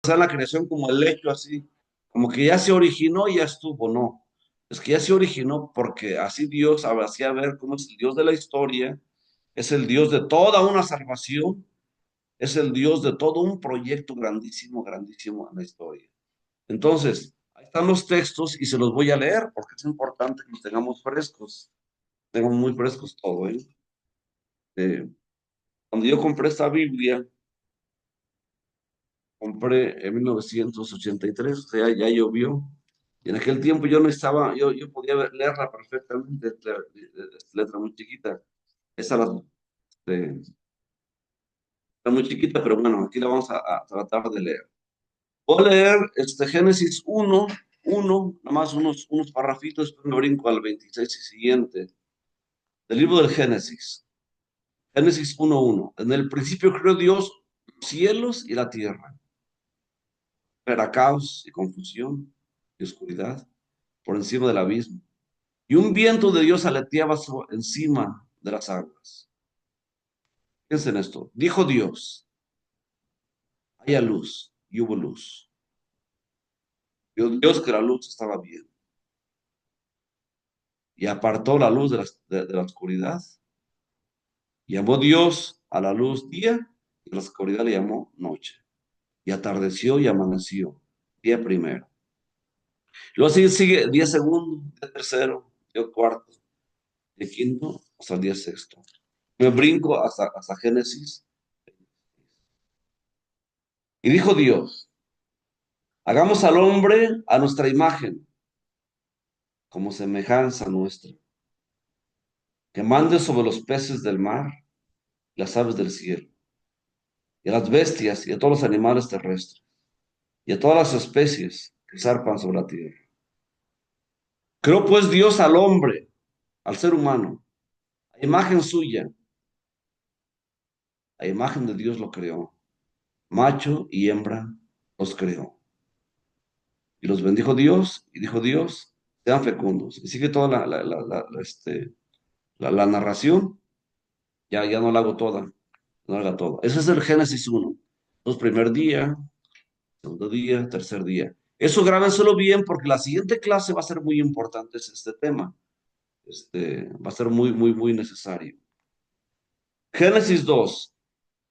sea la creación como el hecho así, como que ya se originó y ya estuvo, no. Es que ya se originó porque así Dios hacía ver cómo es el Dios de la historia, es el Dios de toda una salvación, es el Dios de todo un proyecto grandísimo, grandísimo en la historia. Entonces, ahí están los textos y se los voy a leer porque es importante que los tengamos frescos, tengamos muy frescos todo, ¿eh? Eh, Cuando yo compré esta Biblia, compré en 1983, o sea, ya llovió. Y en aquel tiempo yo no estaba, yo podía leerla perfectamente, letra muy chiquita. Esa era muy chiquita, pero bueno, aquí la vamos a tratar de leer. Voy a leer Génesis uno, nada más unos parrafitos, después me brinco al 26 y siguiente, del libro del Génesis. Génesis 1:1. En el principio creó Dios los cielos y la tierra. Era caos y confusión y oscuridad por encima del abismo. Y un viento de Dios aleteaba encima de las aguas. Piensen en esto. Dijo Dios, haya luz, y hubo luz. Vio Dios que la luz estaba bien. Y apartó la luz de la oscuridad. Y llamó Dios a la luz día, y a la oscuridad le llamó noche. Y atardeció y amaneció, día primero. Luego sigue día segundo, día tercero, día cuarto, día quinto, hasta el día sexto. Me brinco hasta Génesis. Y dijo Dios, hagamos al hombre a nuestra imagen, como semejanza nuestra, que mande sobre los peces del mar, las aves del cielo, y a las bestias y a todos los animales terrestres, y a todas las especies que zarpan sobre la tierra. Creó pues Dios al hombre, al ser humano, a imagen suya, a imagen de Dios lo creó, macho y hembra los creó. Y los bendijo Dios, y dijo Dios, sean fecundos. Y sigue toda la narración, ya no la hago toda, no la haga toda. Ese es el Génesis 1. Entonces, primer día, segundo día, tercer día. Eso grábenselo bien porque la siguiente clase va a ser muy importante es este tema. Va a ser muy, muy, muy necesario. Génesis 2.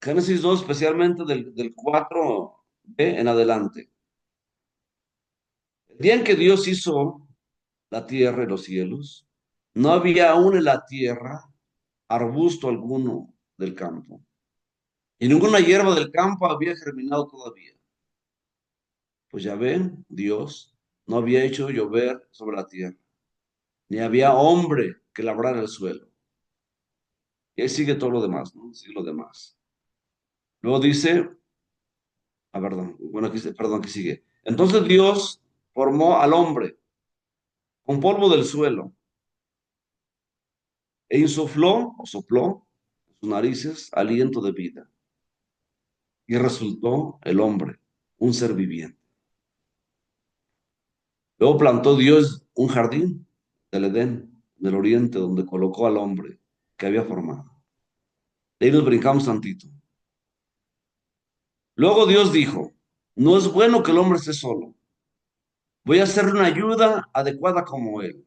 Génesis 2, especialmente del 4b en adelante. El día en que Dios hizo la tierra y los cielos, no había aún en la tierra arbusto alguno del campo, y ninguna hierba del campo había germinado todavía. Pues ya ven, Dios no había hecho llover sobre la tierra, ni había hombre que labrara el suelo. Y ahí sigue todo lo demás, ¿no? Sigue lo demás. Luego dice, perdón, bueno, perdón, aquí sigue. Entonces Dios formó al hombre con polvo del suelo e insufló o sopló en sus narices aliento de vida. Y resultó el hombre, un ser viviente. Luego plantó Dios un jardín del Edén, del oriente, donde colocó al hombre que había formado. De ahí nos brincamos tantito. Luego Dios dijo, no es bueno que el hombre esté solo. Voy a hacerle una ayuda adecuada como él.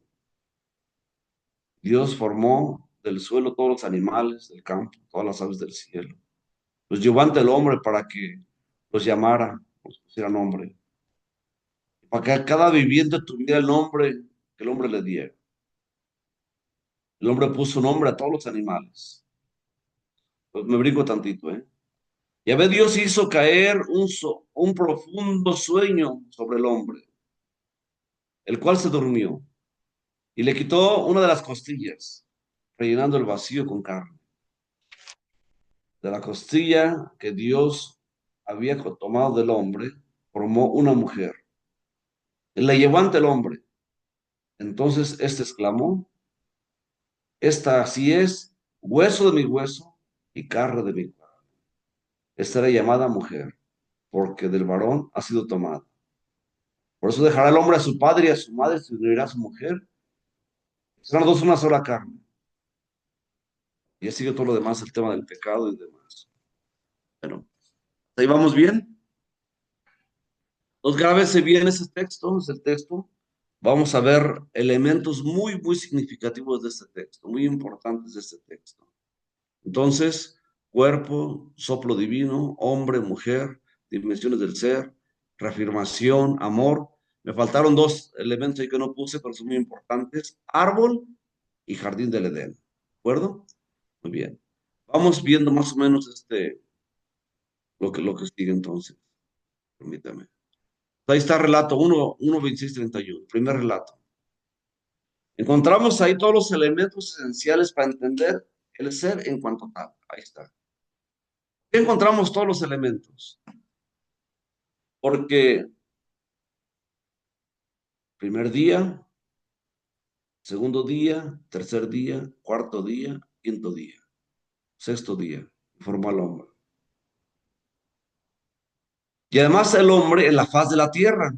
Dios formó del suelo todos los animales del campo, todas las aves del cielo. Los llevó ante el hombre para que los llamara, los pusiera nombre. Para que cada viviente tuviera el nombre que el hombre le diera. El hombre puso nombre a todos los animales. Pues me brinco tantito, ¿eh? Y a ver, Dios hizo caer un profundo sueño sobre el hombre, el cual se durmió y le quitó una de las costillas, rellenando el vacío con carne. De la costilla que Dios había tomado del hombre, formó una mujer. Y la llevó ante el hombre. Entonces éste exclamó, esta sí es hueso de mi hueso y carne de mi carne. Esta era llamada mujer, porque del varón ha sido tomada. Por eso dejará el hombre a su padre y a su madre, se unirá a su mujer. Serán los dos una sola carne. Y así sigue todo lo demás, el tema del pecado y demás. Bueno, ahí vamos bien. Entonces, grábese bien ese texto, es el texto. Vamos a ver elementos muy, muy significativos de este texto, muy importantes de este texto. Entonces, cuerpo, soplo divino, hombre, mujer, dimensiones del ser, reafirmación, amor. Me faltaron dos elementos ahí que no puse, pero son muy importantes. Árbol y jardín del Edén. ¿De acuerdo? Muy bien. Vamos viendo más o menos lo que sigue entonces. Permítame. Ahí está relato 1, 26, 31. Primer relato. Encontramos ahí todos los elementos esenciales para entender el ser en cuanto tal. Ahí está. ¿Qué encontramos todos los elementos? Porque primer día, segundo día, tercer día, cuarto día, quinto día, sexto día, formó al hombre. Y además el hombre en la faz de la tierra,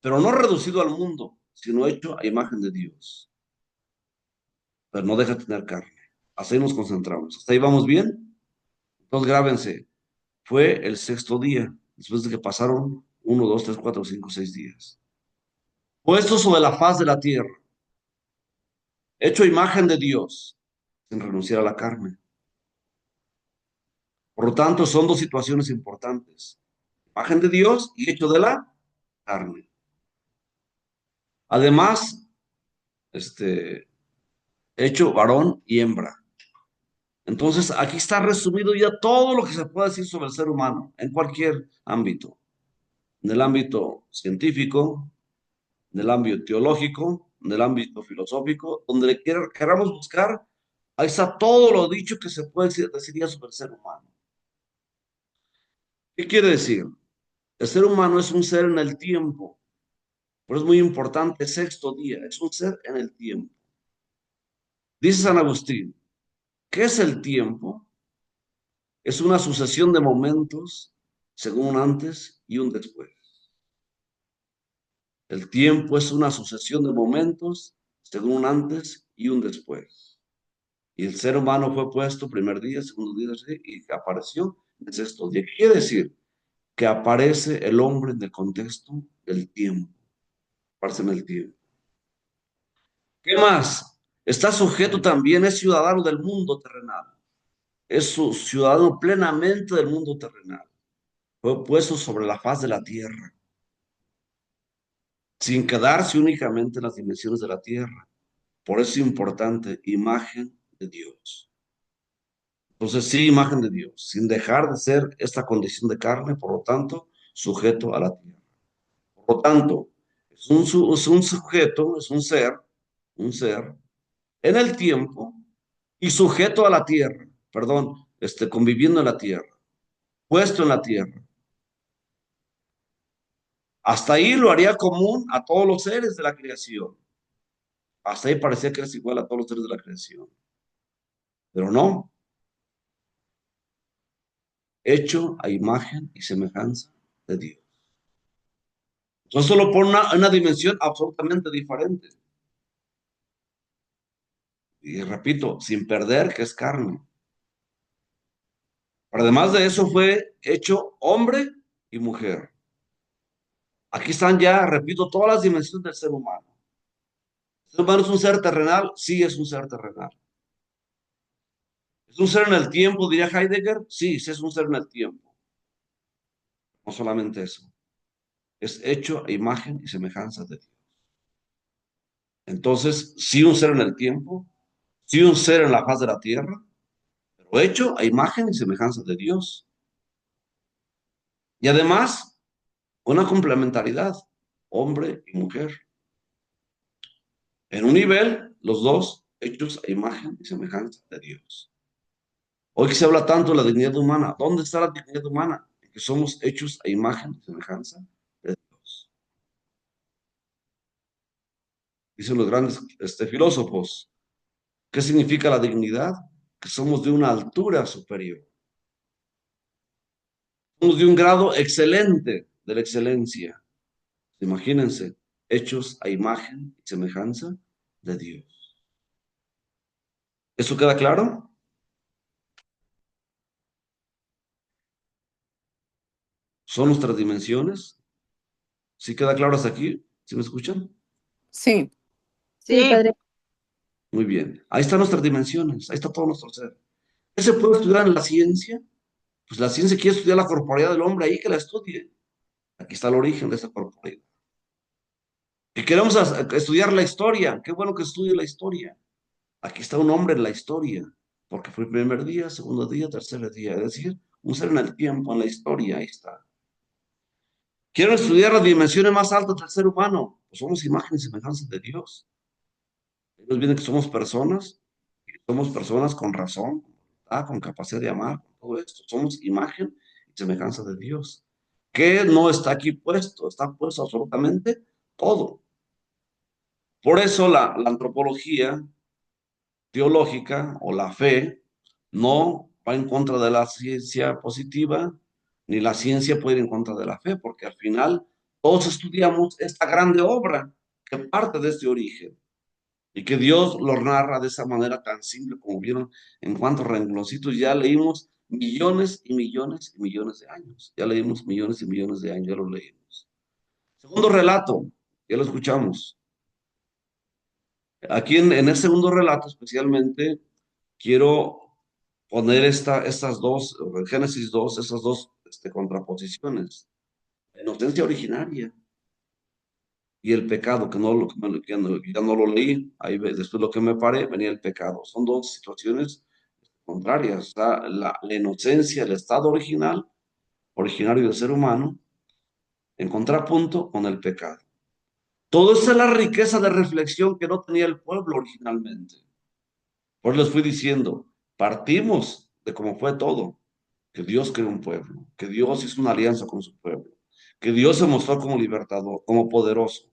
pero no reducido al mundo, sino hecho a imagen de Dios. Pero no deja de tener carne. Hasta ahí nos concentramos. ¿Hasta ahí vamos bien? Entonces grábense. Fue el sexto día, después de que pasaron 1, 2, 3, 4, 5, 6 días. Puesto sobre la faz de la tierra, hecho imagen de Dios, sin renunciar a la carne. Por lo tanto, son dos situaciones importantes. Imagen de Dios y hecho de la carne. Además, hecho varón y hembra. Entonces, aquí está resumido ya todo lo que se puede decir sobre el ser humano en cualquier ámbito. En el ámbito científico, en el ámbito teológico, en el ámbito filosófico, donde queramos buscar, ahí está todo lo dicho que se puede decir ya sobre el ser humano. ¿Qué quiere decir? El ser humano es un ser en el tiempo, pero es muy importante, sexto día, es un ser en el tiempo. Dice San Agustín, ¿qué es el tiempo? Es una sucesión de momentos según un antes y un después. El tiempo es una sucesión de momentos según un antes y un después. Y el ser humano fue puesto primer día, segundo día, tercer día, y apareció en sexto día. ¿Qué quiere decir? Que aparece el hombre en el contexto del tiempo. Aparece en el tiempo. ¿Qué más? Está sujeto también, es ciudadano del mundo terrenal. Es su ciudadano plenamente del mundo terrenal. Fue puesto sobre la faz de la tierra, sin quedarse únicamente en las dimensiones de la tierra. Por eso es importante, imagen de Dios. Entonces, sí, imagen de Dios, sin dejar de ser esta condición de carne, por lo tanto, sujeto a la tierra. Por lo tanto, es un sujeto, es un ser en el tiempo y sujeto a la tierra, perdón, conviviendo en la tierra, puesto en la tierra. Hasta ahí lo haría común a todos los seres de la creación. Hasta ahí parecía que es igual a todos los seres de la creación. Pero no, hecho a imagen y semejanza de Dios. Entonces solo pone una dimensión absolutamente diferente. Y repito, sin perder que es carne. Pero además de eso fue hecho hombre y mujer. Aquí están ya, repito, todas las dimensiones del ser humano. ¿El ser humano es un ser terrenal? Sí, es un ser terrenal. ¿Es un ser en el tiempo, diría Heidegger? Sí, sí es un ser en el tiempo. No solamente eso. Es hecho a imagen y semejanza de Dios. Entonces, sí un ser en el tiempo, sí un ser en la faz de la tierra, pero hecho a imagen y semejanza de Dios. Y además, una complementariedad, hombre y mujer. En un nivel, los dos hechos a imagen y semejanza de Dios. Hoy que se habla tanto de la dignidad humana, ¿dónde está la dignidad humana? Que somos hechos a imagen y semejanza de Dios. Dicen los grandes filósofos, ¿qué significa la dignidad? Que somos de una altura superior. Somos de un grado excelente de la excelencia. Imagínense, hechos a imagen y semejanza de Dios. ¿Eso queda claro? son nuestras dimensiones. ¿Sí queda claro hasta aquí? ¿Sí me escuchan? Sí, Sí, Sí, padre. Muy bien. Ahí están nuestras dimensiones, ahí está todo nuestro ser. ¿Qué se puede estudiar en la ciencia? Pues la ciencia quiere estudiar la corporeidad del hombre, ahí que la estudie. Aquí está el origen de esa corporeidad. Que queremos estudiar la historia, qué bueno que estudie la historia. Aquí está un hombre en la historia, porque fue el primer día, segundo día, tercer día, es decir, un ser en el tiempo, en la historia, ahí está. Quiero estudiar las dimensiones más altas del ser humano, pues somos imágenes y semejanzas de Dios. Ellos vienen que somos personas con razón, con capacidad de amar, con todo esto. Somos imagen y semejanza de Dios. ¿Qué no está aquí puesto? Está puesto absolutamente todo. Por eso la antropología teológica o la fe no va en contra de la ciencia positiva, ni la ciencia puede ir en contra de la fe, porque al final todos estudiamos esta grande obra que parte de este origen y que Dios lo narra de esa manera tan simple como vieron en cuantos rengloncitos ya leímos millones y millones y millones de años. Ya leímos millones y millones de años, ya lo leímos. Segundo relato, ya lo escuchamos. Aquí en el segundo relato especialmente quiero poner estas dos, en Génesis 2 esas dos contraposiciones. La inocencia originaria y el pecado, que no, ya no lo leí. Ahí después lo que me paré, venía el pecado. Son dos situaciones contrarias. Está la inocencia, el estado original, originario del ser humano, en contrapunto con el pecado. Todo eso es la riqueza de reflexión que no tenía el pueblo originalmente. Pues les fui diciendo, partimos de cómo fue todo, que Dios creó un pueblo, que Dios hizo una alianza con su pueblo, que Dios se mostró como libertador, como poderoso.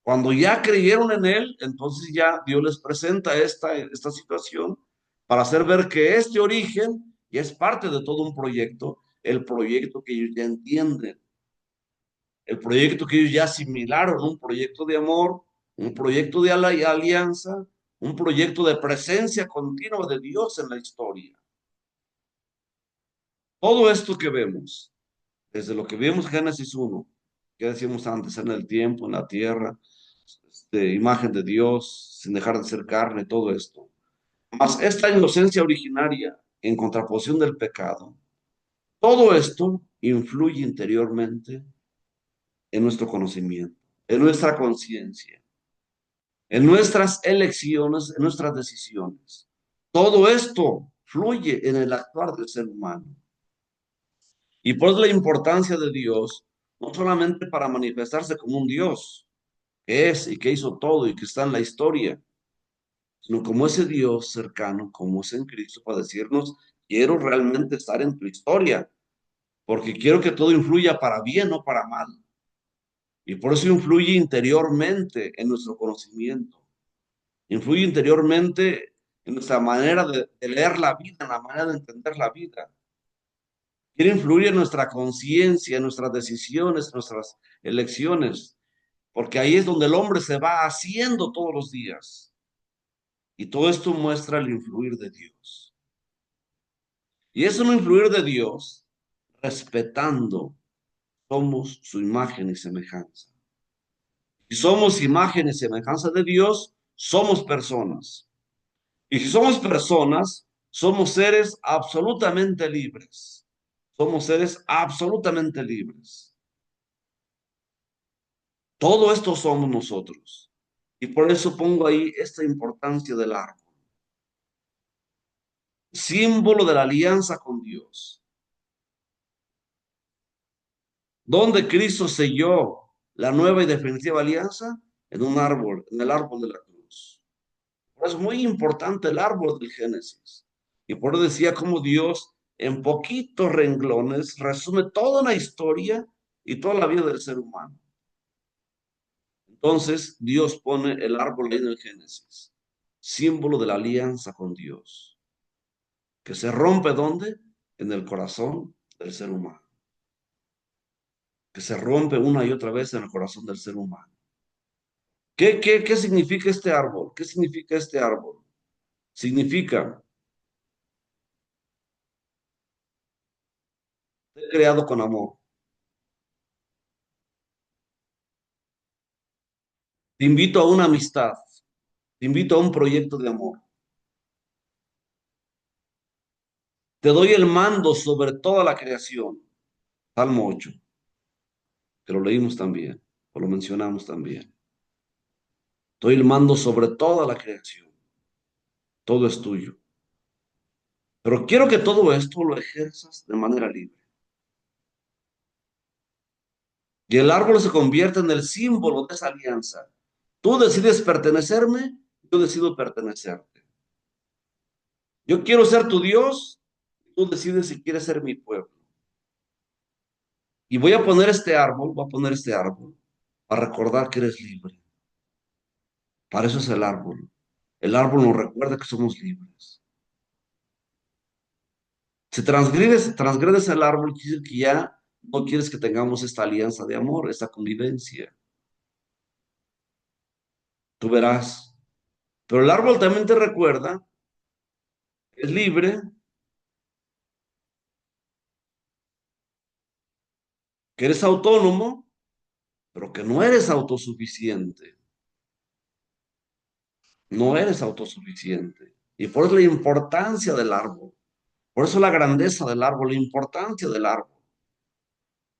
Cuando ya creyeron en Él, entonces ya Dios les presenta esta situación para hacer ver que este origen ya es parte de todo un proyecto, el proyecto que ellos ya entienden, el proyecto que ellos ya asimilaron, un proyecto de amor, un proyecto de alianza, un proyecto de presencia continua de Dios en la historia. Todo esto que vemos, desde lo que vimos en Génesis 1, que decíamos antes, en el tiempo, en la tierra, imagen de Dios, sin dejar de ser carne, todo esto. Más esta inocencia originaria en contraposición del pecado, todo esto influye interiormente en nuestro conocimiento, en nuestra conciencia, en nuestras elecciones, en nuestras decisiones. Todo esto fluye en el actuar del ser humano. Y por eso la importancia de Dios, no solamente para manifestarse como un Dios, que es y que hizo todo y que está en la historia, sino como ese Dios cercano, como es en Cristo, para decirnos, quiero realmente estar en tu historia, porque quiero que todo influya para bien, no para mal. Y por eso influye interiormente en nuestro conocimiento, influye interiormente en nuestra manera de leer la vida, en la manera de entender la vida. Quiere influir en nuestra conciencia, en nuestras decisiones, en nuestras elecciones, porque ahí es donde el hombre se va haciendo todos los días. Y todo esto muestra el influir de Dios. Y es un influir de Dios, respetando, somos su imagen y semejanza. Si somos imagen y semejanza de Dios, somos personas. Y si somos personas, somos seres absolutamente libres. Somos seres absolutamente libres. Todo esto somos nosotros. Y por eso pongo ahí esta importancia del árbol. Símbolo de la alianza con Dios. ¿Dónde Cristo selló la nueva y definitiva alianza? En un árbol, en el árbol de la cruz. Es muy importante el árbol del Génesis. Y por eso decía cómo Dios en poquitos renglones resume toda una historia y toda la vida del ser humano. Entonces Dios pone el árbol ahí en el Génesis, símbolo de la alianza con Dios, que se rompe ¿dónde? En el corazón del ser humano, que se rompe una y otra vez en el corazón del ser humano. ¿Qué significa este árbol? ¿Qué significa este árbol? Significa ser creado con amor. Te invito a una amistad, te invito a un proyecto de amor. Te doy el mando sobre toda la creación. Salmo 8, que lo leímos también, o lo mencionamos también. Te doy el mando sobre toda la creación. Todo es tuyo. Pero quiero que todo esto lo ejerzas de manera libre. Y el árbol se convierte en el símbolo de esa alianza. Tú decides pertenecerme, yo decido pertenecerte. Yo quiero ser tu Dios, tú decides si quieres ser mi pueblo. Y voy a poner este árbol para recordar que eres libre. Para eso es el árbol. El árbol nos recuerda que somos libres. Si transgredes el árbol, quiere decir que ya no quieres que tengamos esta alianza de amor, esta convivencia. Tú verás. Pero el árbol también te recuerda que es libre, que eres autónomo, pero que no eres autosuficiente. No eres autosuficiente. Y por eso la importancia del árbol. Por eso la grandeza del árbol, la importancia del árbol.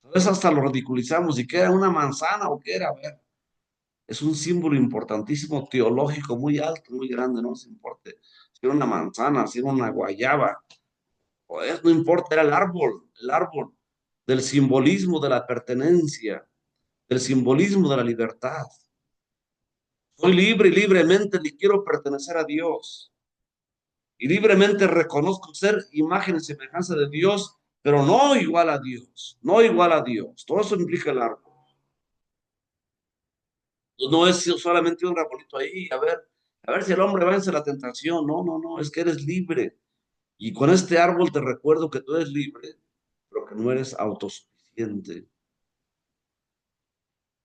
A veces hasta lo ridiculizamos y que era una manzana o qué era, a ver. Es un símbolo importantísimo teológico muy alto, muy grande, no se importa si era una manzana, si era una guayaba, pues no importa, era el árbol del simbolismo de la pertenencia, del simbolismo de la libertad. Soy libre y libremente le quiero pertenecer a Dios. Y libremente reconozco ser imagen y semejanza de Dios, pero no igual a Dios, no igual a Dios. Todo eso implica el árbol. No es solamente un arbolito ahí, a ver si el hombre vence la tentación. No, no, no, es que eres libre. Y con este árbol te recuerdo que tú eres libre, pero que no eres autosuficiente.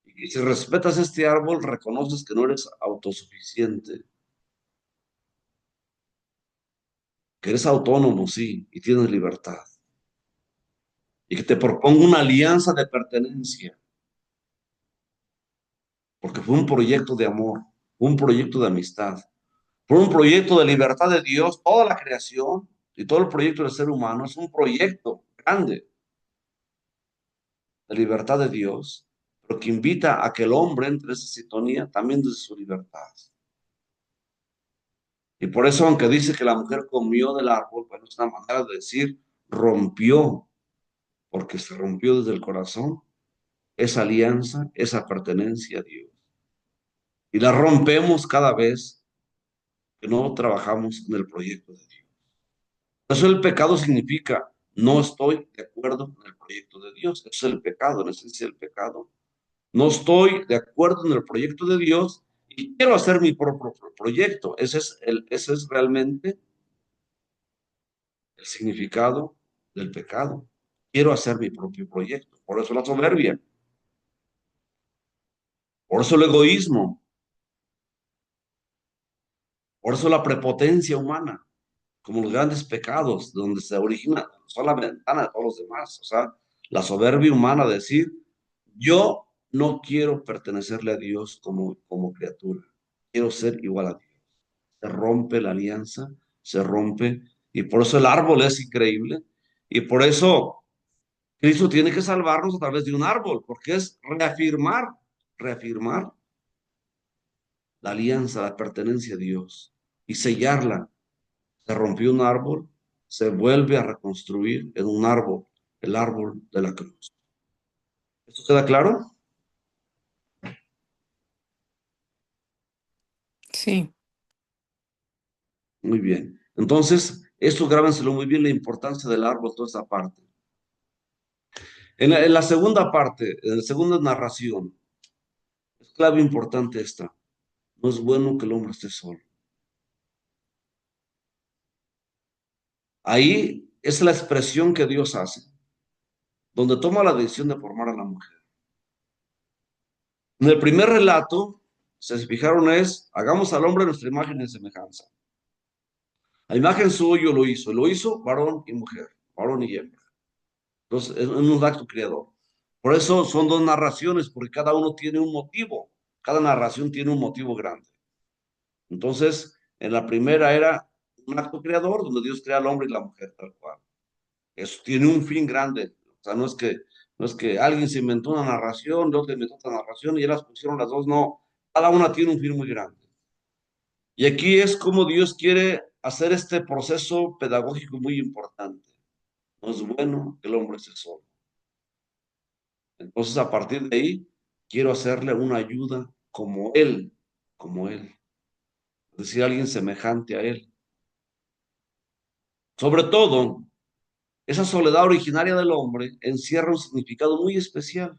Y si respetas este árbol, reconoces que no eres autosuficiente, que eres autónomo, sí, y tienes libertad. Y que te propongo una alianza de pertenencia, porque fue un proyecto de amor, fue un proyecto de amistad, fue un proyecto de libertad de Dios. Toda la creación y todo el proyecto del ser humano es un proyecto grande de libertad de Dios, pero que invita a que el hombre entre en esa sintonía también desde su libertad. Y por eso, aunque dice que la mujer comió del árbol, bueno, es una manera de decir rompió, porque se rompió desde el corazón esa alianza, esa pertenencia a Dios. Y la rompemos cada vez que no trabajamos en el proyecto de Dios. Por eso el pecado significa no estoy de acuerdo en el proyecto de Dios. Eso es el pecado, en esencia el pecado. No estoy de acuerdo en el proyecto de Dios y quiero hacer mi propio proyecto. Ese es realmente el significado del pecado. Quiero hacer mi propio proyecto. Por eso la soberbia, por eso el egoísmo, por eso la prepotencia humana, como los grandes pecados, donde se origina, son la ventana de todos los demás. O sea, la soberbia humana, decir, yo no quiero pertenecerle a Dios como criatura, quiero ser igual a Dios. Se rompe la alianza, se rompe, y por eso el árbol es increíble, y por eso Cristo tiene que salvarnos a través de un árbol, porque es reafirmar la alianza, la pertenencia a Dios y sellarla. Se rompió un árbol, se vuelve a reconstruir en un árbol, el árbol de la cruz. ¿Esto queda claro? Sí, Muy bien. Entonces, esto grábenselo muy bien, la importancia del árbol, toda esa parte. En la segunda parte, en la segunda narración, es clave importante esta. No es bueno que el hombre esté solo. Ahí es la expresión que Dios hace, donde toma la decisión de formar a la mujer. En el primer relato, se fijaron es, hagamos al hombre nuestra imagen y semejanza. La imagen suyo lo hizo varón y mujer, varón y hembra. Entonces, es un acto creador. Por eso son dos narraciones, porque cada uno tiene un motivo, Cada narración tiene un motivo grande. Entonces, en la primera era un acto creador, donde Dios crea al hombre y la mujer, tal cual. Eso tiene un fin grande. O sea, no es que alguien se inventó una narración, otro inventó otra narración y ellas pusieron las dos, no. Cada una tiene un fin muy grande. Y aquí es como Dios quiere hacer este proceso pedagógico muy importante. No es bueno que el hombre esté solo. Entonces, a partir de ahí, quiero hacerle una ayuda como él, es decir, alguien semejante a él. Sobre todo, esa soledad originaria del hombre encierra un significado muy especial.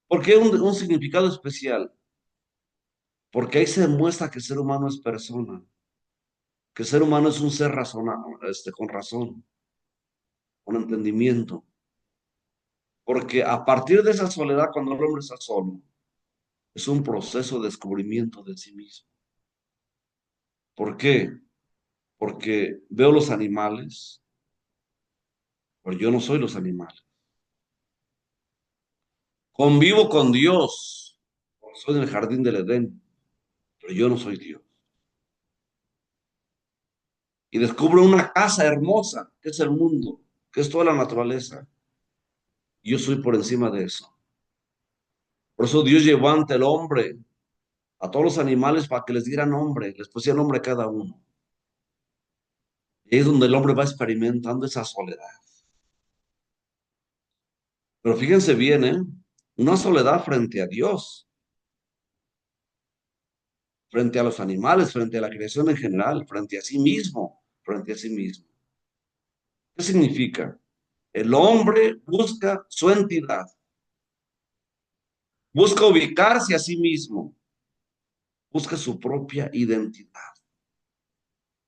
¿Por qué un significado especial? Porque ahí se demuestra que el ser humano es persona, que el ser humano es un ser razonable, con razón, con entendimiento. Porque a partir de esa soledad, cuando el hombre está solo, es un proceso de descubrimiento de sí mismo. ¿Por qué? Porque veo los animales, pero yo no soy los animales. Convivo con Dios, porque soy en el jardín del Edén, pero yo no soy Dios. Y descubro una casa hermosa, que es el mundo, que es toda la naturaleza. Y yo soy por encima de eso. Por eso Dios llevó ante el hombre a todos los animales para que les diera nombre, les pusiera nombre a cada uno. Y ahí es donde el hombre va experimentando esa soledad. Pero fíjense bien, ¿eh? Una soledad frente a Dios, frente a los animales, frente a la creación en general, frente a sí mismo, frente a sí mismo. ¿Qué significa? El hombre busca su entidad, busca ubicarse a sí mismo, busca su propia identidad.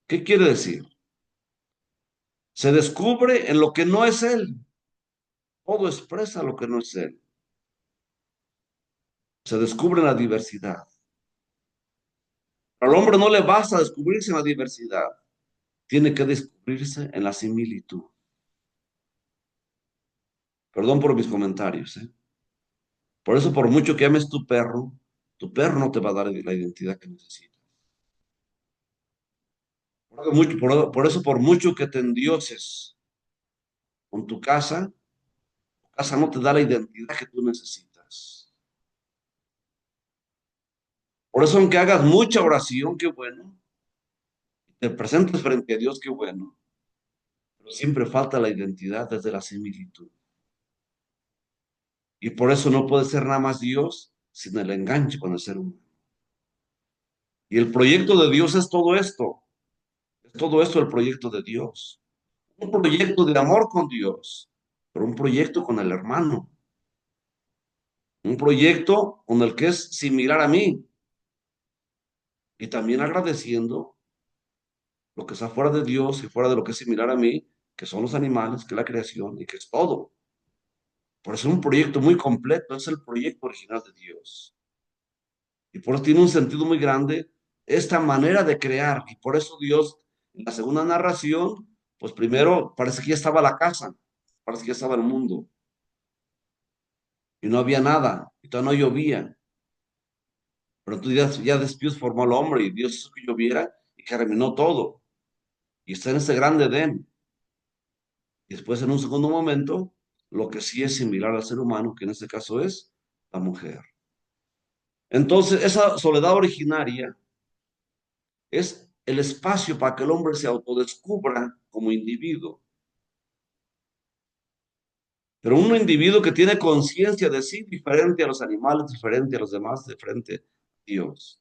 ¿Qué quiere decir? Se descubre en lo que no es él. Todo expresa lo que no es él. Se descubre en la diversidad. Al hombre no le basta descubrirse en la diversidad. Tiene que descubrirse en la similitud. Perdón por mis comentarios, ¿eh? Por eso, por mucho que ames tu perro no te va a dar la identidad que necesitas. Por eso, por mucho que te endioses con tu casa no te da la identidad que tú necesitas. Por eso, aunque hagas mucha oración, qué bueno, te presentes frente a Dios, qué bueno, pero siempre falta la identidad desde la similitud. Y por eso no puede ser nada más Dios sin el enganche con el ser humano. Y el proyecto de Dios es todo esto el proyecto de Dios. Un proyecto de amor con Dios, pero un proyecto con el hermano, un proyecto con el que es similar a mí y también agradeciendo lo que está fuera de Dios y fuera de lo que es similar a mí, que son los animales, que es la creación y que es todo. Por eso es un proyecto muy completo, es el proyecto original de Dios. Y por eso tiene un sentido muy grande esta manera de crear. Y por eso Dios, en la segunda narración, pues primero parece que ya estaba la casa, parece que ya estaba el mundo. Y no había nada, y todavía no llovía. Pero entonces ya Dios formó al hombre y Dios hizo que lloviera y germinó todo. Y está en ese grande Edén. Y después, en un segundo momento, lo que sí es similar al ser humano, que en este caso es la mujer. Entonces, esa soledad originaria es el espacio para que el hombre se autodescubra como individuo. Pero un individuo que tiene conciencia de sí diferente a los animales, diferente a los demás, diferente a Dios.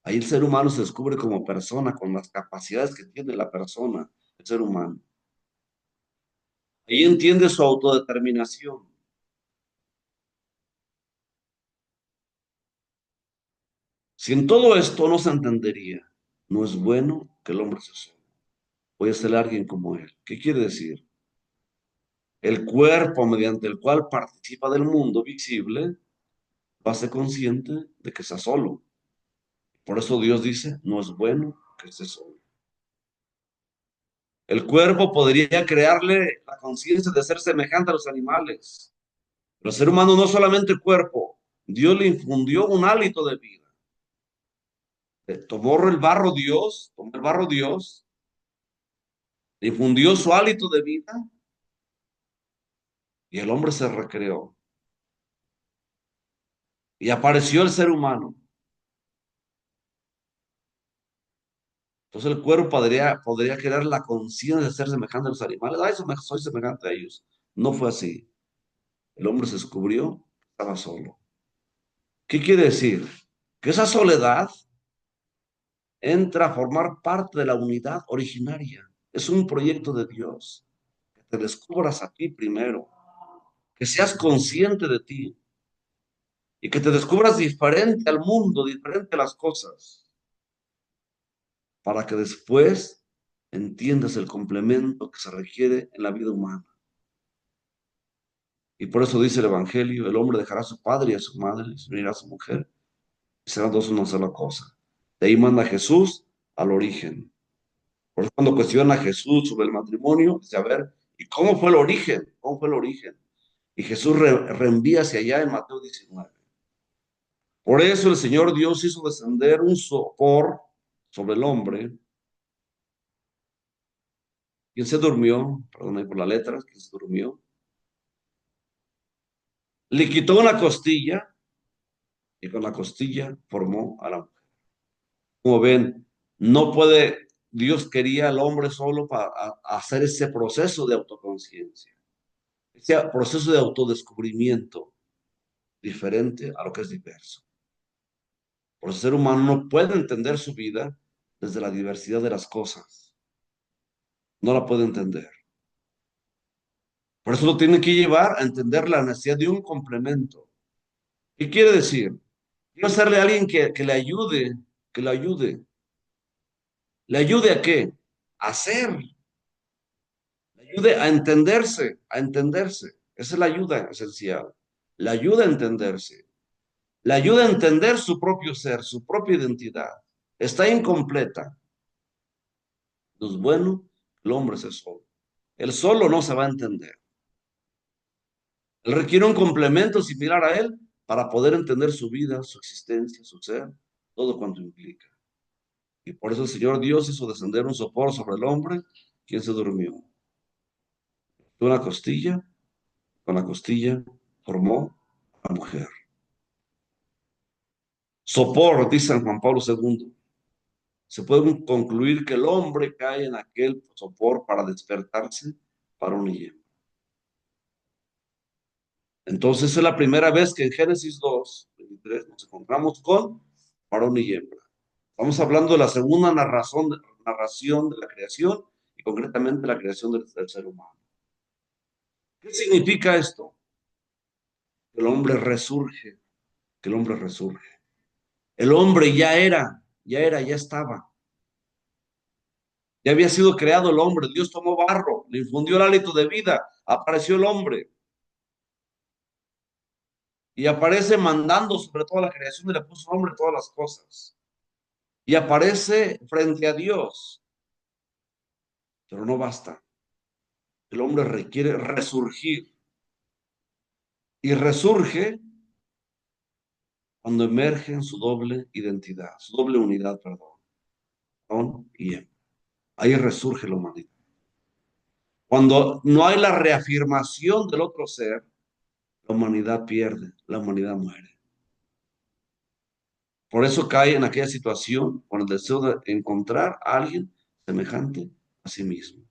Ahí el ser humano se descubre como persona, con las capacidades que tiene la persona, el ser humano. Ahí entiende su autodeterminación. Sin todo esto no se entendería. No es bueno que el hombre se solo. Voy a ser alguien como él. ¿Qué quiere decir? El cuerpo mediante el cual participa del mundo visible va a ser consciente de que está solo. Por eso Dios dice, no es bueno que esté solo. El cuerpo podría crearle la conciencia de ser semejante a los animales. Pero el ser humano no es solamente cuerpo, Dios le infundió un hálito de vida. Tomó el barro Dios, tomó el barro Dios, le infundió su hálito de vida y el hombre se recreó. Y apareció el ser humano. Entonces el cuerpo podría crear la conciencia de ser semejante a los animales. Ay, soy semejante a ellos. No fue así. El hombre se descubrió, estaba solo. ¿Qué quiere decir? Que esa soledad entra a formar parte de la unidad originaria. Es un proyecto de Dios. Que te descubras a ti primero, que seas consciente de ti y que te descubras diferente al mundo, diferente a las cosas, para que después entiendas el complemento que se requiere en la vida humana. Y por eso dice el Evangelio, el hombre dejará a su padre y a su madre, y se unirá a su mujer, y serán dos una sola cosa. De ahí manda Jesús al origen. Por eso cuando cuestiona a Jesús sobre el matrimonio, dice, a ver, ¿y cómo fue el origen? ¿Cómo fue el origen? Y Jesús reenvía hacia allá en Mateo 19. Por eso el Señor Dios hizo descender un sopor sobre el hombre, quien se durmió, perdón ahí por las letras, quien se durmió, le quitó una costilla y con la costilla formó a la mujer. Como ven, no puede, Dios quería al hombre solo para hacer ese proceso de autoconciencia, ese proceso de autodescubrimiento diferente a lo que es diverso. Por el ser humano no puede entender su vida desde la diversidad de las cosas. No la puede entender. Por eso lo tiene que llevar a entender la necesidad de un complemento. ¿Qué quiere decir? Quiero hacerle a alguien que le ayude, que le ayude. ¿Le ayude a qué? A ser. Le ayude a entenderse, a entenderse. Esa es la ayuda esencial. La ayuda a entenderse. La ayuda a entender su propio ser, su propia identidad. Está incompleta. No es bueno el hombre se solo. Él solo no se va a entender. Él requiere un complemento similar a él para poder entender su vida, su existencia, su ser, todo cuanto implica. Y por eso el Señor Dios hizo descender un sopor sobre el hombre, quien se durmió. Una costilla, con la costilla formó a la mujer. Sopor, dice San Juan Pablo II. Se puede concluir que el hombre cae en aquel sopor para despertarse para un hierro. Entonces es la primera vez que en Génesis 2:23 nos encontramos con varón y hembra. Estamos hablando de la segunda narración de la creación y concretamente la creación del ser humano. ¿Qué significa esto? Que el hombre resurge, que el hombre resurge. El hombre ya estaba. Ya había sido creado el hombre. Dios tomó barro, le infundió el hálito de vida, apareció el hombre y aparece mandando sobre toda la creación y le puso nombre a todas las cosas. Y aparece frente a Dios, pero no basta. El hombre requiere resurgir y resurge cuando emerge en su doble identidad, su doble unidad, perdón, varón y hembra. Ahí resurge la humanidad. Cuando no hay la reafirmación del otro ser, la humanidad pierde, la humanidad muere. Por eso cae en aquella situación con el deseo de encontrar a alguien semejante a sí mismo.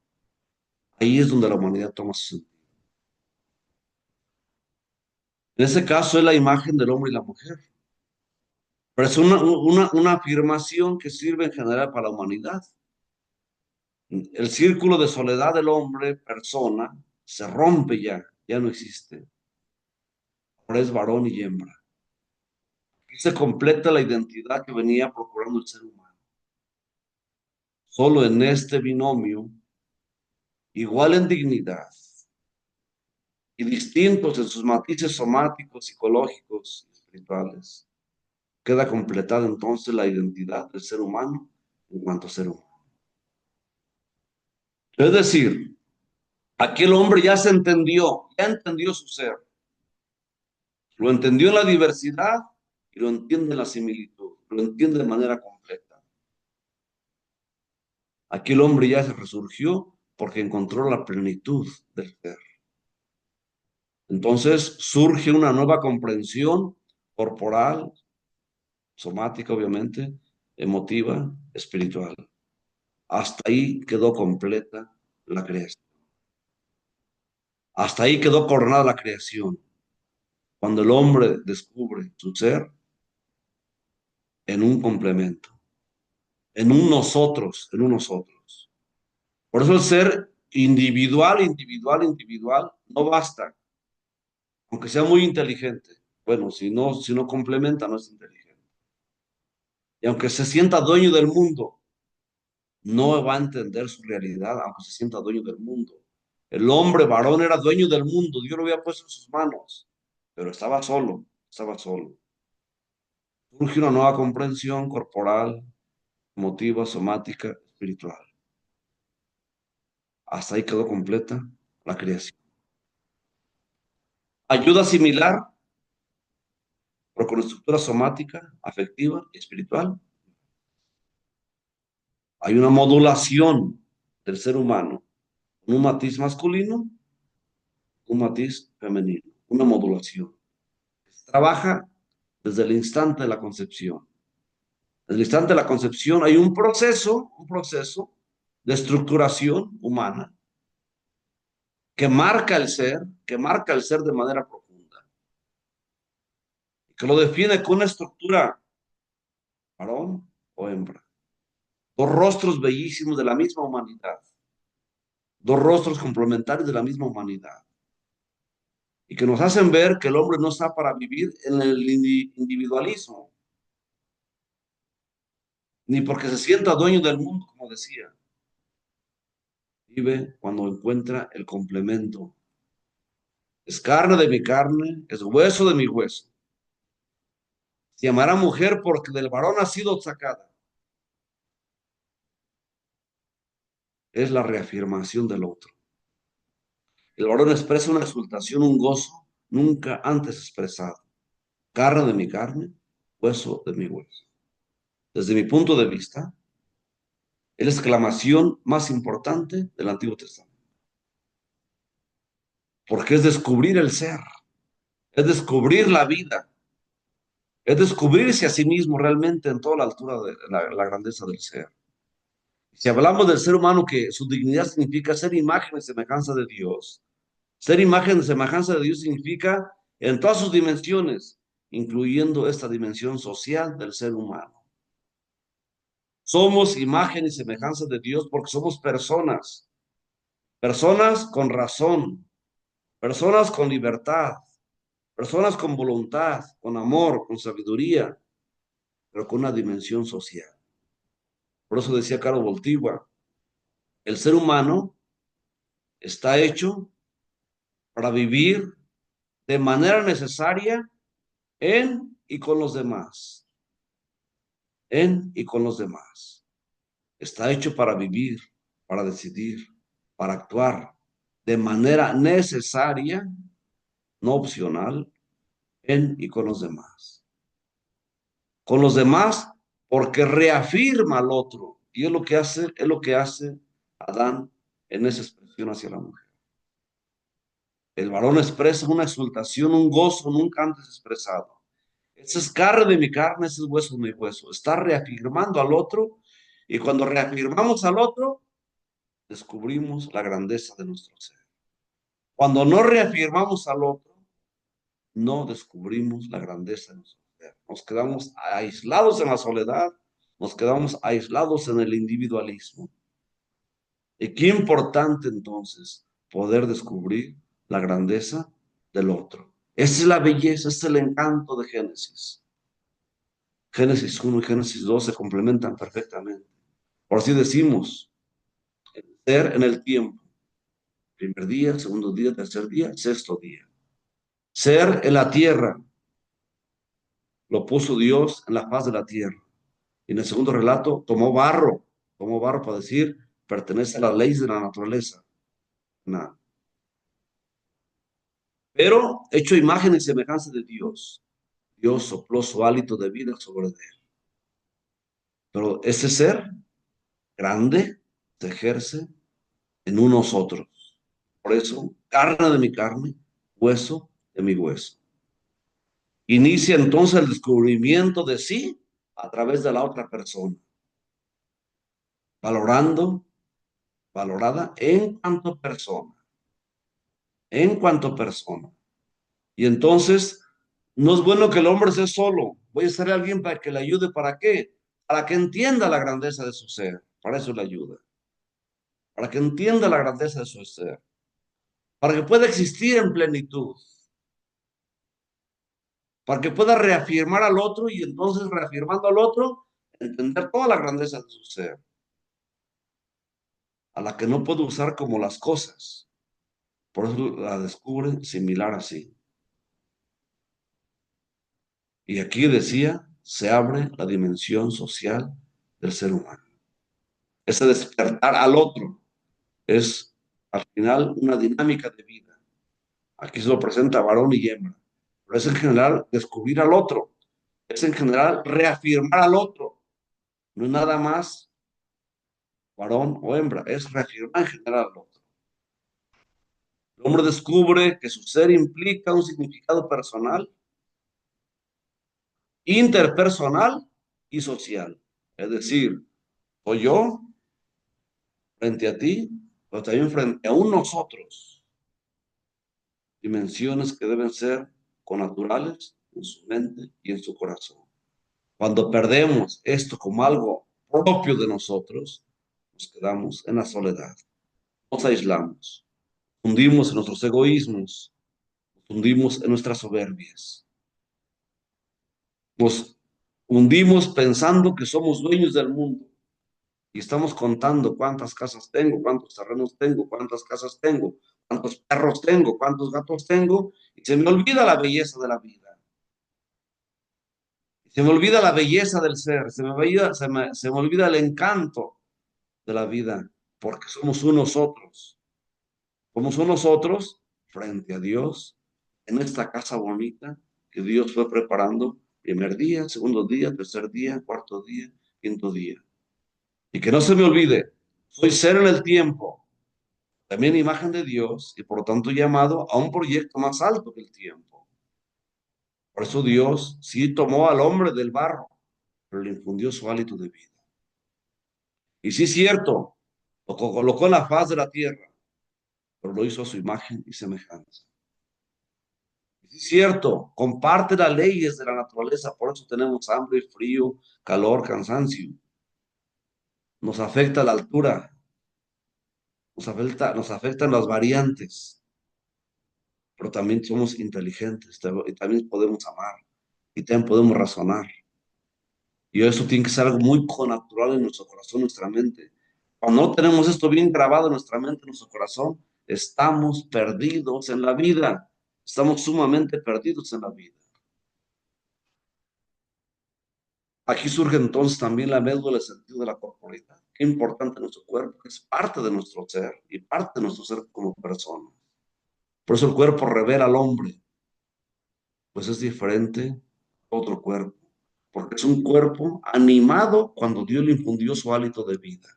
Ahí es donde la humanidad toma su sentido. En ese caso es la imagen del hombre y la mujer. Pero es una afirmación que sirve en general para la humanidad. El círculo de soledad del hombre, persona, se rompe ya no existe. Ahora es varón y hembra. Aquí se completa la identidad que venía procurando el ser humano. Solo en este binomio, igual en dignidad y distintos en sus matices somáticos, psicológicos y espirituales, queda completada entonces la identidad del ser humano en cuanto a ser humano. Es decir, aquel hombre ya se entendió, ya entendió su ser. Lo entendió en la diversidad y lo entiende en la similitud. Lo entiende de manera completa. Aquí el hombre ya se resurgió porque encontró la plenitud del ser. Entonces surge una nueva comprensión corporal, somática, obviamente, emotiva, espiritual. Hasta ahí quedó completa la creación. Hasta ahí quedó coronada la creación. Cuando el hombre descubre su ser en un complemento, en un nosotros. Por eso el ser individual, individual, individual, no basta, aunque sea muy inteligente. Bueno, si no complementa, no es inteligente. Y aunque se sienta dueño del mundo, no va a entender su realidad, aunque se sienta dueño del mundo. El hombre varón era dueño del mundo, Dios lo había puesto en sus manos, pero estaba solo, estaba solo. Surge una nueva comprensión corporal, emotiva, somática, espiritual. Hasta ahí quedó completa la creación. Ayuda similar, pero con estructura somática, afectiva y espiritual. Hay una modulación del ser humano, un matiz masculino, un matiz femenino, una modulación. Trabaja desde el instante de la concepción. Desde el instante de la concepción hay un proceso de estructuración humana que marca el ser de manera profunda, que lo define con una estructura varón o hembra. Dos rostros bellísimos de la misma humanidad, dos rostros complementarios de la misma humanidad, y que nos hacen ver que el hombre no está para vivir en el individualismo, ni porque se sienta dueño del mundo, como decía. Vive cuando encuentra el complemento. Es carne de mi carne, es hueso de mi hueso. Se llamará mujer porque del varón ha sido sacada. Es la reafirmación del otro. El varón expresa una exultación, un gozo nunca antes expresado. Carne de mi carne, hueso de mi hueso. Desde mi punto de vista, es la exclamación más importante del Antiguo Testamento, porque es descubrir el ser, es descubrir la vida, es descubrirse a sí mismo realmente en toda la altura de la grandeza del ser. Si hablamos del ser humano, que su dignidad significa ser imagen y semejanza de Dios, ser imagen y semejanza de Dios significa en todas sus dimensiones, incluyendo esta dimensión social del ser humano. Somos imagen y semejanza de Dios porque somos personas, personas con razón, personas con libertad, personas con voluntad, con amor, con sabiduría, pero con una dimensión social. Por eso decía Carlos Voltigua, el ser humano está hecho para vivir de manera necesaria en y con los demás, en y con los demás. Está hecho para vivir, para decidir, para actuar de manera necesaria, no opcional, en y con los demás. Con los demás porque reafirma al otro. Y es lo que hace Adán en esa expresión hacia la mujer. El varón expresa una exultación, un gozo nunca antes expresado. Ese es carne de mi carne, ese es hueso de mi hueso. Está reafirmando al otro y cuando reafirmamos al otro, descubrimos la grandeza de nuestro ser. Cuando no reafirmamos al otro, no descubrimos la grandeza de nuestro ser. Nos quedamos aislados en la soledad, nos quedamos aislados en el individualismo. Y qué importante entonces poder descubrir la grandeza del otro. Esa es la belleza, ese es el encanto de Génesis. Génesis 1 y Génesis 2 se complementan perfectamente. Por así decimos, ser en el tiempo. Primer día, segundo día, tercer día, sexto día. Ser en la tierra. Lo puso Dios en la faz de la tierra. Y en el segundo relato, tomó barro para decir, pertenece a las leyes de la naturaleza. Nada. pero hecho imagen y semejanza de Dios. Dios sopló su hálito de vida sobre él. Pero ese ser grande se ejerce en unos otros. Por eso, carne de mi carne, hueso de mi hueso. Inicia entonces el descubrimiento de sí a través de la otra persona, valorando, valorada en cuanto persona. Y entonces, no es bueno que el hombre sea solo. Voy a ser alguien para que le ayude. ¿Para qué? Para que entienda la grandeza de su ser. Para eso le ayuda. Para que entienda la grandeza de su ser. Para que pueda existir en plenitud. Para que pueda reafirmar al otro y entonces reafirmando al otro, entender toda la grandeza de su ser. A la que no puede usar como las cosas. Por eso la descubre similar así. Y aquí decía, se abre la dimensión social del ser humano. Ese despertar al otro es al final una dinámica de vida. Aquí se lo presenta varón y hembra, pero es en general descubrir al otro, es en general reafirmar al otro, no es nada más varón o hembra, es reafirmar en general al otro. El hombre descubre que su ser implica un significado personal, interpersonal y social. Es decir, soy yo frente a ti, pero también frente a un nosotros. Dimensiones que deben ser connaturales en su mente y en su corazón. Cuando perdemos esto como algo propio de nosotros, nos quedamos en la soledad, nos aislamos, hundimos en nuestros egoísmos, nos hundimos en nuestras soberbias, nos hundimos pensando que somos dueños del mundo y estamos contando cuántas casas tengo, cuántos terrenos tengo, cuántas casas tengo, cuántos perros tengo, cuántos gatos tengo, y se me olvida la belleza de la vida. Se me olvida la belleza del ser, se me olvida el encanto de la vida, porque somos unos otros. Somos unos otros frente a Dios en esta casa bonita que Dios fue preparando primer día, segundo día, tercer día, cuarto día, quinto día. Y que no se me olvide, soy ser en el tiempo, también imagen de Dios y por lo tanto llamado a un proyecto más alto que el tiempo. Por eso Dios sí tomó al hombre del barro, pero le infundió su hálito de vida. Y sí es cierto, lo colocó en la faz de la tierra, pero lo hizo a su imagen y semejanza. Y sí es cierto, comparte las leyes de la naturaleza, por eso tenemos hambre, frío, calor, cansancio. Nos afecta la altura, nos afectan las variantes, pero también somos inteligentes, y también podemos amar, y también podemos razonar. Y eso tiene que ser algo muy connatural en nuestro corazón, nuestra mente. Cuando no tenemos esto bien grabado en nuestra mente, en nuestro corazón, estamos perdidos en la vida. Estamos sumamente perdidos en la vida. Aquí surge entonces también la médula del sentido de la corporalidad. Qué importante nuestro cuerpo, es parte de nuestro ser y parte de nuestro ser como persona. Por eso el cuerpo revela al hombre, pues es diferente a otro cuerpo, porque es un cuerpo animado cuando Dios le infundió su hálito de vida.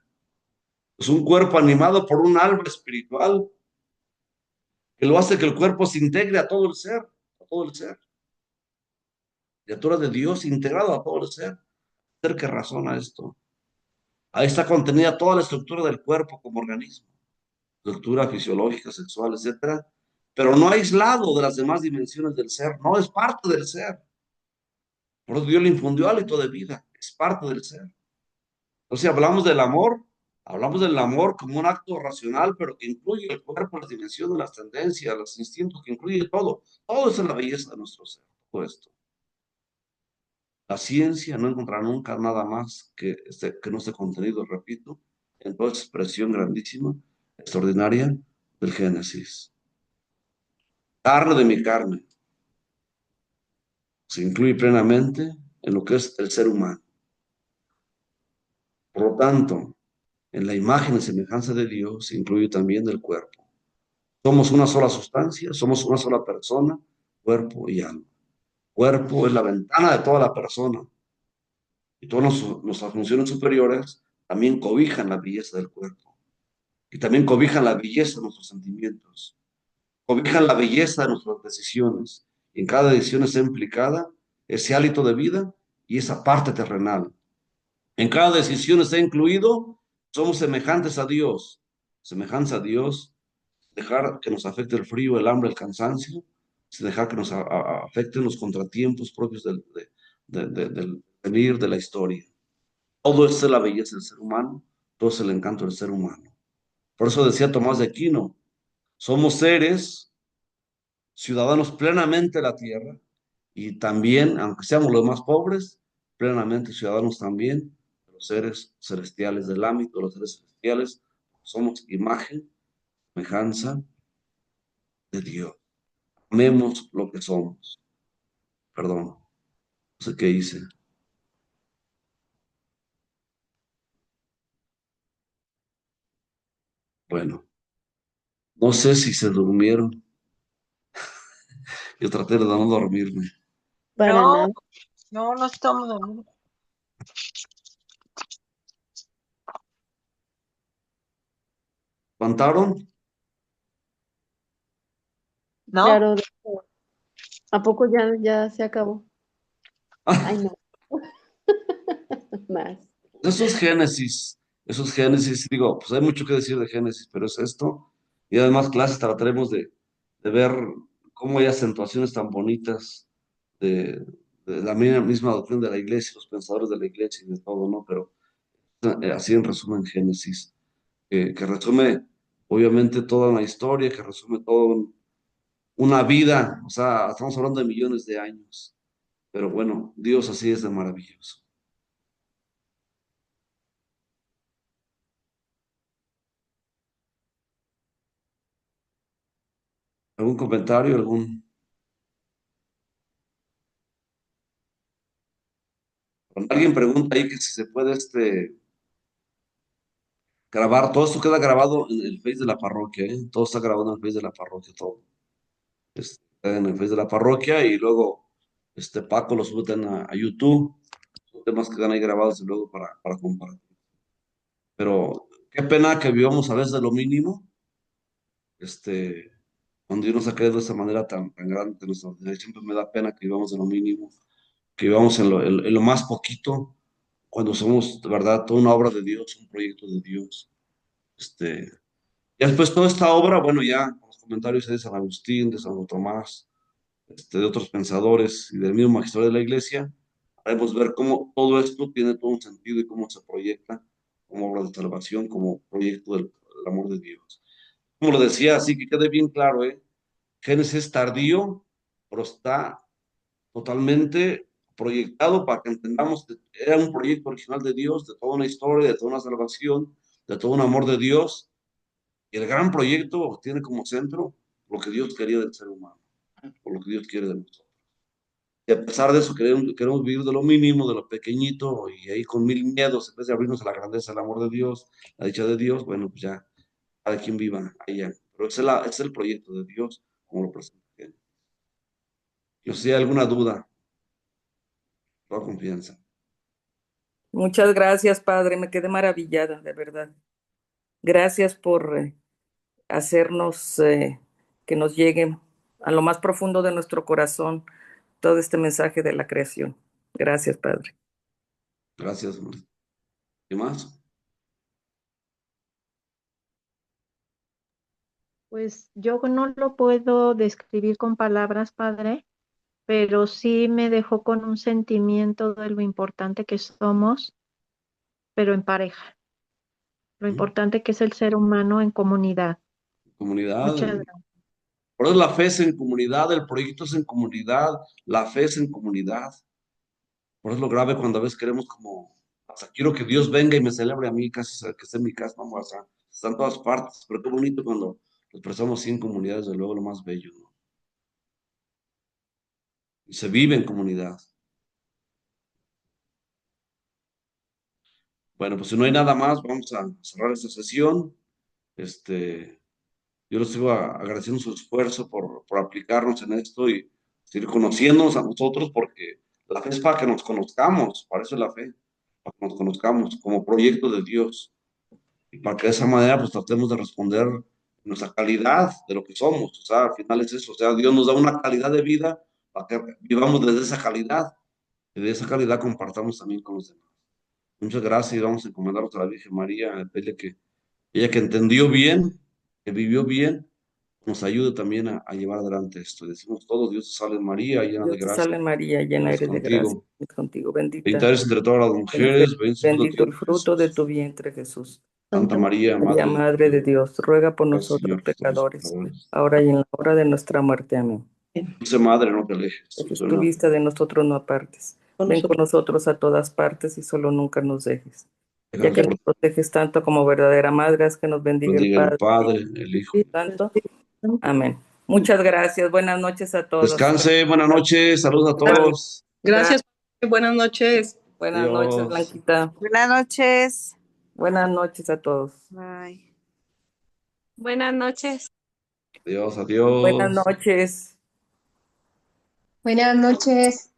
Es un cuerpo animado por un alma espiritual que lo hace que el cuerpo se integre a todo el ser, a todo el ser. Criatura de Dios integrado a todo el ser. Ser que razona esto. Ahí está contenida toda la estructura del cuerpo como organismo, estructura fisiológica, sexual, etcétera, pero no aislado de las demás dimensiones del ser, no es parte del ser. Por eso Dios le infundió hálito de vida, es parte del ser. Entonces, si hablamos del amor como un acto racional, pero que incluye el cuerpo, las dimensiones, las tendencias, los instintos, que incluye todo. Todo es en la belleza de nuestro ser, todo esto. La ciencia no encontrará nunca nada más que no esté contenido, repito, en toda expresión grandísima, extraordinaria del Génesis. Carne de mi carne se incluye plenamente en lo que es el ser humano. Por lo tanto, en la imagen y semejanza de Dios se incluye también el cuerpo. Somos una sola sustancia, somos una sola persona, cuerpo y alma. Cuerpo es la ventana de toda la persona y todas nuestras funciones superiores también cobijan la belleza del cuerpo y también cobijan la belleza de nuestros sentimientos, cobijan la belleza de nuestras decisiones. Y en cada decisión está implicada ese hálito de vida y esa parte terrenal. En cada decisión está incluido, somos semejantes a Dios. Semejanza a Dios, dejar que nos afecte el frío, el hambre, el cansancio, sin dejar que nos afecten los contratiempos propios del venir de la historia. Todo es la belleza del ser humano, todo es el encanto del ser humano. Por eso decía Tomás de Aquino, somos seres, ciudadanos plenamente de la tierra y también, aunque seamos los más pobres, plenamente ciudadanos también de los seres celestiales del ámbito, de los seres celestiales, somos imagen, semejanza de Dios. Amemos lo que somos. Perdón, no sé qué hice. Bueno, no sé si se durmieron. Yo traté de no dormirme. Para No, nada. no, no estamos dormidos. ¿Espantaron? ¿No? Claro, ¿a poco ya se acabó? Ay, no, más. Esos Génesis, digo, pues hay mucho que decir de Génesis, pero es esto. Y además clases trataremos de ver cómo hay acentuaciones tan bonitas de, de la misma doctrina de la iglesia, los pensadores de la iglesia y de todo, ¿no? Pero así en resumen Génesis, que resume obviamente toda una historia, que resume toda una vida, o sea, estamos hablando de millones de años, pero bueno, Dios así es de maravilloso. ¿Algún comentario? Alguien pregunta ahí que si se puede grabar, todo esto queda grabado en el Face de la parroquia, ¿eh? Todo está grabado en el Face de la parroquia, todo. Queda en el Face de la parroquia y luego Paco lo sube también a YouTube. Son temas que quedan ahí grabados y luego para compartir. Pero qué pena que vivamos a veces de lo mínimo, este, cuando Dios nos ha creado de esta manera tan grande, tan extraordinaria. Siempre me da pena que vivamos de lo mínimo, que vivamos en lo más poquito, cuando somos de verdad toda una obra de Dios, un proyecto de Dios. Este, Ya después toda esta obra, bueno, ya con los comentarios de San Agustín, de Santo Tomás, de otros pensadores y del mismo magisterio de la Iglesia, haremos ver cómo todo esto tiene todo un sentido y cómo se proyecta como obra de salvación, como proyecto del amor de Dios. Como lo decía, así que quede bien claro, ¿eh? Génesis es tardío, pero está totalmente proyectado para que entendamos que era un proyecto original de Dios, de toda una historia, de toda una salvación, de todo un amor de Dios. Y el gran proyecto tiene como centro lo que Dios quería del ser humano, o lo que Dios quiere de nosotros. Y a pesar de eso, queremos vivir de lo mínimo, de lo pequeñito, y ahí con mil miedos, en vez de abrirnos a la grandeza, al amor de Dios, la dicha de Dios, bueno, pues ya, cada quien viva allá. Pero ese es el proyecto de Dios, como lo presenta. Yo si hay alguna duda, toda confianza. Muchas gracias, padre. Me quedé maravillada, de verdad. Gracias por hacernos que nos llegue a lo más profundo de nuestro corazón todo este mensaje de la creación. Gracias, padre. Gracias, Marta. ¿Qué más? Pues yo no lo puedo describir con palabras, padre, pero sí me dejó con un sentimiento de lo importante que somos, pero en pareja, lo ¿Mm? importante que es el ser humano en comunidad. Comunidad. Muchas gracias. Por eso la fe es en comunidad, el proyecto es en comunidad, la fe es en comunidad. Por eso es lo grave cuando a veces queremos como, hasta quiero que Dios venga y me celebre a mí, casi que esté en mi casa, vamos, o sea, está en todas partes, pero qué bonito cuando lo expresamos así en comunidades, de luego lo más bello, ¿no? Y se vive en comunidad. Bueno, pues si no hay nada más, vamos a cerrar esta sesión. Este, yo les sigo agradeciendo su esfuerzo por aplicarnos en esto y seguir conociéndonos a nosotros, porque la fe es para que nos conozcamos, para eso es la fe, para que nos conozcamos como proyecto de Dios. Y para que de esa manera pues tratemos de responder nuestra calidad de lo que somos. O sea, al final es eso. O sea, Dios nos da una calidad de vida para que vivamos desde esa calidad. Y de esa calidad compartamos también con los demás. Muchas gracias y vamos a encomendarnos a la Virgen María, a pedirle que ella que entendió bien, que vivió bien, nos ayude también a llevar adelante esto. Decimos todos, Dios te salve María, llena de Dios te gracia, salve María, llena es eres de gracia, contigo. es contigo, bendita Bendita eres entre todas las de las mujeres, mujeres, bendito el bendito fruto de Jesús. tu vientre, Jesús. Santa Santa María, María, Madre de Madre de Dios, ruega por Dios, nosotros Señor, que somos pecadores, pecadores. ahora y en la hora de nuestra muerte. Amén. Dulce Madre, no te alejes. Jesús, tu Suena vista de nosotros no apartes. con Ven con nosotros. nosotros a todas partes y solo nunca nos dejes. Ya dejarnos que por nos proteges tanto como verdadera madre, haz que nos bendiga el bendiga el Padre, Padre, el Hijo. el Espíritu Santo. Amén. Muchas gracias. Buenas noches a todos. Descanse, buenas noches, saludos a Gracias. todos. Gracias. Buenas noches. Buenas noches, Adiós. Blanquita. Buenas noches. Buenas noches a todos. Bye. Buenas noches. Adiós, Buenas adiós. noches. Buenas noches.